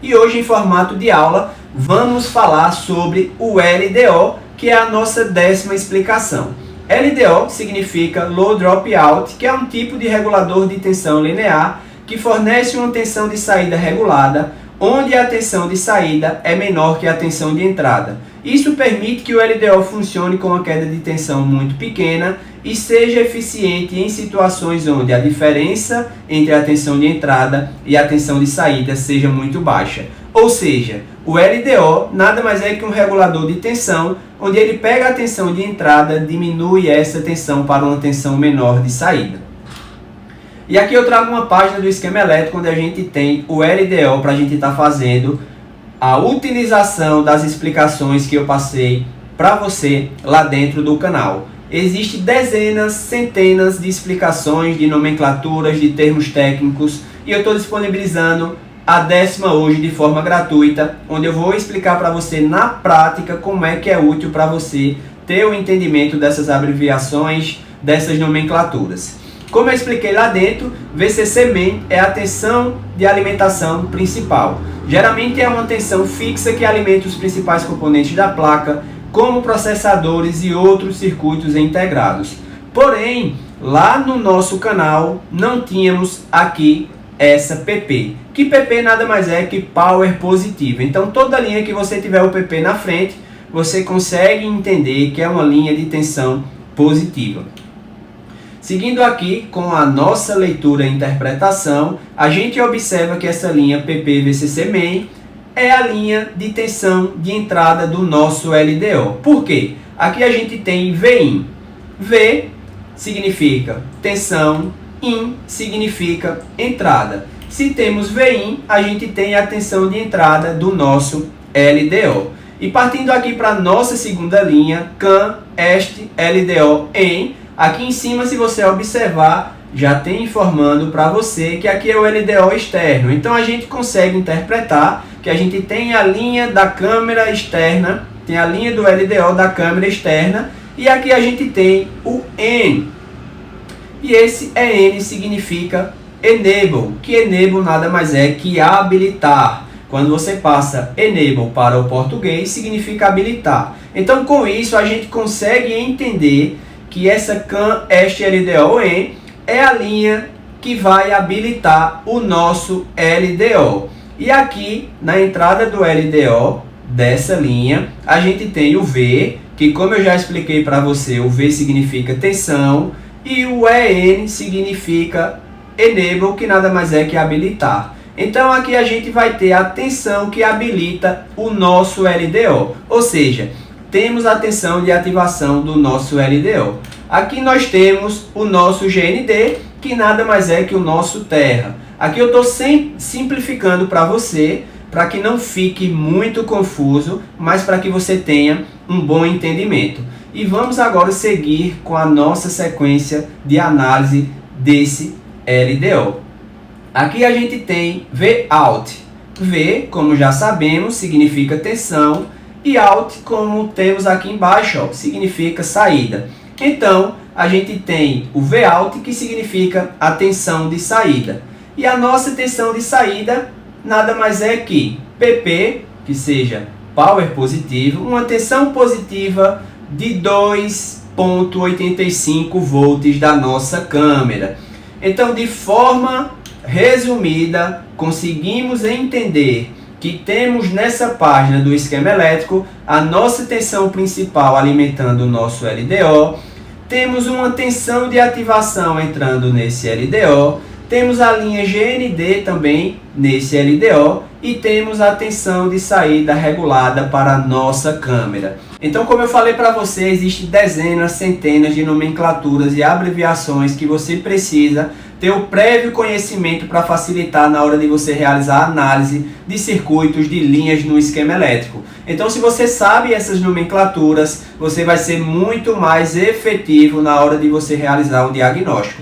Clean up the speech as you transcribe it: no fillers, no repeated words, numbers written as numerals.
E hoje, em formato de aula, vamos falar sobre o LDO, que é a nossa 10ª explicação. LDO significa Low Dropout, que é um tipo de regulador de tensão linear que fornece uma tensão de saída regulada, onde a tensão de saída é menor que a tensão de entrada. Isso permite que o LDO funcione com uma queda de tensão muito pequena e seja eficiente em situações onde a diferença entre a tensão de entrada e a tensão de saída seja muito baixa. Ou seja, o LDO nada mais é que um regulador de tensão, onde ele pega a tensão de entrada e diminui essa tensão para uma tensão menor de saída. E aqui eu trago uma página do esquema elétrico onde a gente tem o LDO para a gente estar fazendo a utilização das explicações que eu passei para você lá dentro do canal. Existem dezenas, centenas de explicações, de nomenclaturas, de termos técnicos, e eu estou disponibilizando a 10ª hoje de forma gratuita, onde eu vou explicar para você na prática como é que é útil para você ter o entendimento dessas abreviações, dessas nomenclaturas. Como eu expliquei lá dentro, VCC-main é a tensão de alimentação principal. Geralmente é uma tensão fixa que alimenta os principais componentes da placa, como processadores e outros circuitos integrados. Porém, lá no nosso canal não tínhamos aqui essa PP, que PP nada mais é que Power Positiva. Então toda linha que você tiver o PP na frente, você consegue entender que é uma linha de tensão positiva. Seguindo aqui com a nossa leitura e interpretação, a gente observa que essa linha PP-VCC-main é a linha de tensão de entrada do nosso LDO. Por quê? Aqui a gente tem Vin. V significa tensão, In significa entrada. Se temos Vin, a gente tem a tensão de entrada do nosso LDO. E partindo aqui para a nossa segunda linha, CAN, EST, LDO, EN. Aqui em cima, se você observar, já tem informando para você que aqui é o LDO externo. Então a gente consegue interpretar que a gente tem a linha da câmera externa, tem a linha do LDO da câmera externa, e aqui a gente tem o N. E esse EN significa Enable, que Enable nada mais é que habilitar. Quando você passa Enable para o português, significa habilitar. Então com isso a gente consegue entender que essa CAN EST LDO EN é a linha que vai habilitar o nosso LDO. E aqui na entrada do LDO dessa linha, a gente tem o V, que como eu já expliquei para você, o V significa tensão, e o EN significa Enable, que nada mais é que habilitar. Então aqui a gente vai ter a tensão que habilita o nosso LDO, ou seja, temos a tensão de ativação do nosso LDO. Aqui nós temos o nosso GND, que nada mais é que o nosso terra. Aqui eu estou simplificando para você, para que não fique muito confuso, mas para que você tenha um bom entendimento. E vamos agora seguir com a nossa sequência de análise desse LDO. Aqui a gente tem Vout. V, como já sabemos, significa tensão, e out, como temos aqui embaixo, ó, significa saída. Então, a gente tem o Vout, que significa a tensão de saída. E a nossa tensão de saída nada mais é que PP, que seja Power positivo, uma tensão positiva de 2,85 volts da nossa câmera. Então, de forma resumida, conseguimos entender que temos nessa página do esquema elétrico a nossa tensão principal alimentando o nosso LDO, temos uma tensão de ativação entrando nesse LDO, temos a linha GND também nesse LDO e temos a tensão de saída regulada para a nossa câmera. Então, como eu falei para você, existem dezenas, centenas de nomenclaturas e abreviações que você precisa ter o prévio conhecimento para facilitar na hora de você realizar a análise de circuitos de linhas no esquema elétrico. Então, se você sabe essas nomenclaturas, você vai ser muito mais efetivo na hora de você realizar o diagnóstico.